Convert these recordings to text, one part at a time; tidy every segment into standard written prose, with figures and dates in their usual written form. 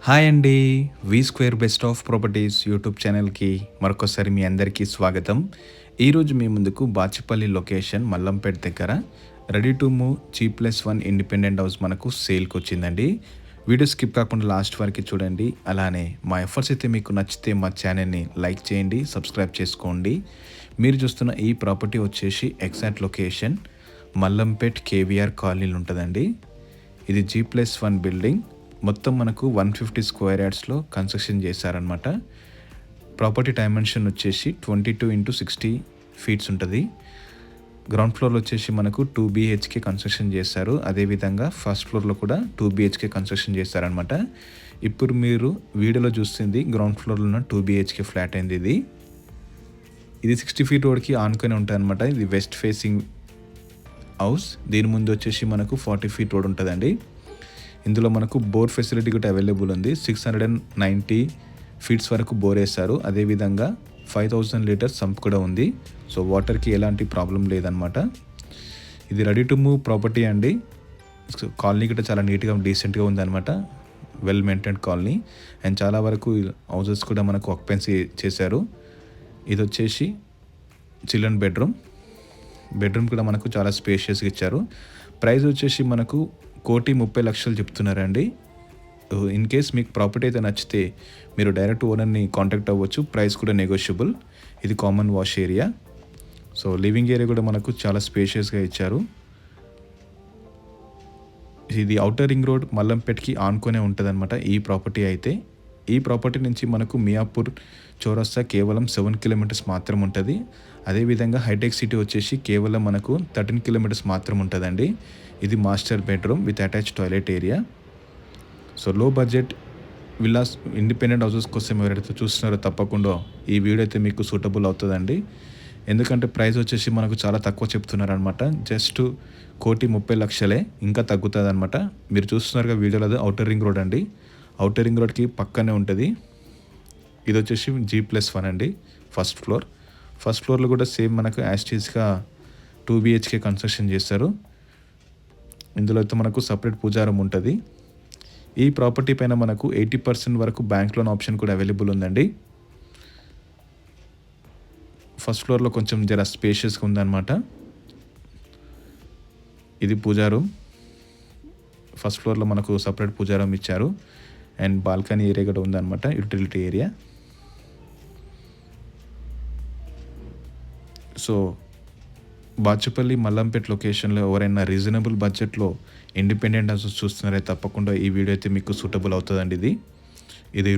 Hi అండి. V square best of properties YouTube ఛానల్‌కి మరొకసారి మీ అందరికీ స్వాగతం. ఈరోజు మీ ముందుకు బాచుపల్లి లొకేషన్ మల్లంపేట్ దగ్గర ready to move G+1 independent house మనకు సేల్‌కొచ్చిందండి. వీడియో స్కిప్ కాకుండా లాస్ట్ వరకు చూడండి. అలానే మా ఎఫర్ట్స్ అయితే మీకు నచ్చితే మా ఛానల్‌ని లైక్ చేయండి, సబ్స్క్రైబ్ చేసుకోండి. మీరు చూస్తున్న ఈ ప్రాపర్టీ వచ్చేసి ఎగ్జాక్ట్ లొకేషన్ మల్లంపేట్ కేవీఆర్ కాలనీలో ఉంటదండి. ఇది G+1 బిల్డింగ్. మొత్తం మనకు 150 స్క్వేర్ యార్డ్స్లో కన్స్ట్రక్షన్ చేశారనమాట. ప్రాపర్టీ డైమెన్షన్ వచ్చేసి 22x60 ఫీట్స్ ఉంటుంది. గ్రౌండ్ ఫ్లోర్లో వచ్చేసి మనకు 2 BHK కన్స్ట్రక్షన్ చేశారు. అదేవిధంగా ఫస్ట్ ఫ్లోర్లో కూడా 2 BHK కన్స్ట్రక్షన్ చేశారనమాట. ఇప్పుడు మీరు వీడియోలో చూస్తుంది గ్రౌండ్ ఫ్లోర్లో ఉన్న 2 BHK ఫ్లాట్ అయింది. ఇది 60 ఫీట్ రోడ్కి ఆనుకొని ఉంటుంది అనమాట. ఇది వెస్ట్ ఫేసింగ్ హౌస్. దీని ముందు వచ్చేసి మనకు 40 ఫీట్ రోడ్ ఉంటుందండి. ఇందులో మనకు బోర్ ఫెసిలిటీ కూడా అవైలబుల్ ఉంది. 690 ఫీట్స్ వరకు బోర్ వేస్తారు. అదేవిధంగా 5000 లీటర్స్ సంప్ కూడా ఉంది. సో వాటర్కి ఎలాంటి ప్రాబ్లం లేదనమాట. ఇది రెడీ టు మూవ్ ప్రాపర్టీ అండి. కాలనీ కూడా చాలా నీట్గా డీసెంట్గా ఉందన్నమాట. వెల్ మెయింటైన్డ్ కాలనీ అండ్ చాలా వరకు హౌసెస్ కూడా మనకు ఆక్యుపెన్సీ చేశారు. ఇది వచ్చేసి చిల్డ్రన్ బెడ్రూమ్ కూడా మనకు చాలా స్పేషియస్గా ఇచ్చారు. ప్రైస్ వచ్చేసి మనకు 1,30,00,000 చెప్తున్నారండి. ఇన్ కేస్ మీకు ప్రాపర్టీ అయితే నచ్చితే మీరు డైరెక్ట్ ఓనర్ని కాంటాక్ట్ అవ్వచ్చు. ప్రైస్ కూడా నెగోషియబుల్. ఇది common wash area. So living area కూడా మనకు చాలా స్పేషియస్గా ఇచ్చారు. ఇది ఔటర్ రింగ్ రోడ్ మల్లంపేట్కి ఆనుకొనే ఉంటుంది అనమాట ఈ ప్రాపర్టీ అయితే. ఈ ప్రాపర్టీ నుంచి మనకు మియాపూర్ చౌరస్తా కేవలం 7 కిలోమీటర్స్ మాత్రం ఉంటుంది. అదేవిధంగా హైటెక్ సిటీ వచ్చేసి కేవలం మనకు 13 కిలోమీటర్స్ మాత్రం ఉంటుందండి. ఇది master bedroom with attach toilet area. So లో బడ్జెట్ విల్లాస్ ఇండిపెండెంట్ హౌసెస్ కోసం ఎవరైతే చూస్తున్నారో తప్పకుండా ఈ వీడియో అయితే మీకు సూటబుల్ అవుతుందండి. ఎందుకంటే ప్రైస్ వచ్చేసి మనకు చాలా తక్కువ చెప్తున్నారనమాట. జస్ట్ 1,30,00,000 ఇంకా తగ్గుతుంది అనమాట. మీరు చూస్తున్నారుగా వీడియోలో అది ఔటర్ రింగ్ రోడ్ అండి. ఔటర్ రింగ్ రోడ్కి పక్కనే ఉంటుంది. ఇది వచ్చేసి G+1 అండి. ఫస్ట్ ఫ్లోర్లో కూడా సేమ్ మనకు యాస్టీస్గా 2 BHK కన్స్ట్రక్షన్ చేస్తారు. ఇందులో అయితే మనకు సపరేట్ పూజారం ఉంటుంది. ఈ ప్రాపర్టీ పైన మనకు 80% వరకు బ్యాంక్ లోన్ ఆప్షన్ కూడా అవైలబుల్ ఉందండి. ఫస్ట్ ఫ్లోర్లో కొంచెం జర స్పేషియస్గా ఉందన్నమాట. ఇది పూజారం. ఫస్ట్ ఫ్లోర్లో మనకు సపరేట్ పూజారం ఇచ్చారు అండ్ బాల్కనీ ఏరియా కూడా ఉందన్నమాట, utility area. So Bachupally Mallampet లొకేషన్లో ఎవరైనా రీజనబుల్ బడ్జెట్లో ఇండిపెండెంట్ హౌసెస్ చూస్తున్నారే తప్పకుండా ఈ వీడియో అయితే మీకు సూటబుల్ అవుతుందండి. ఇది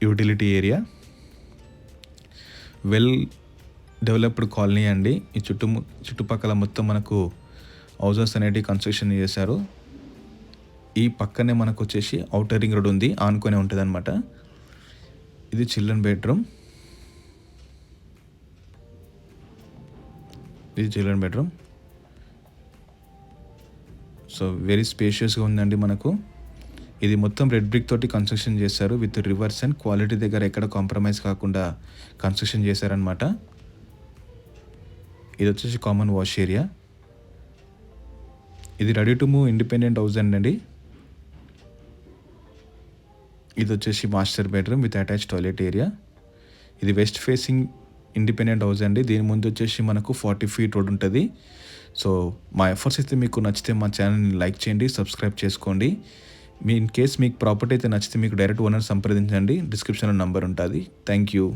utility area, well developed colony అండి. ఈ చుట్టుపక్కల మొత్తం మనకు హౌసెస్ అనేటివి కన్స్ట్రక్షన్ చేశారు. ఈ పక్కనే మనకు వచ్చేసి ఔటర్ రింగ్ రోడ్ ఉంది, ఆనుకొని ఉంటుంది అనమాట. ఇది చిల్డ్రన్ బెడ్రూమ్. సో వెరీ స్పేషియస్గా ఉందండి మనకు. ఇది మొత్తం రెడ్ బ్రిక్ తోటి కన్స్ట్రక్షన్ చేశారు విత్ రివర్స్ అండ్ క్వాలిటీ దగ్గర ఎక్కడ కాంప్రమైజ్ కాకుండా కన్స్ట్రక్షన్ చేశారనమాట. ఇది వచ్చేసి కామన్ వాష్ ఏరియా. ఇది ready to move independent house అండి. ఇది వచ్చేసి master bedroom with attach toilet area. ఇది వెస్ట్ ఫేసింగ్ ఇండిపెండెంట్ హౌస్ అండి. దీని ముందు వచ్చేసి మనకు 40 ఫీట్ రోడ్ ఉంటుంది. సో మా ఎఫర్ట్స్ అయితే మీకు నచ్చితే మా ఛానల్ని లైక్ చేయండి, సబ్స్క్రైబ్ చేసుకోండి. ఇన్ కేస్ మీకు ప్రాపర్టీ అయితే నచ్చితే మీకు డైరెక్ట్ ఓనర్ సంప్రదించండి. డిస్క్రిప్షన్లో నంబర్ ఉంటుంది. Thank you.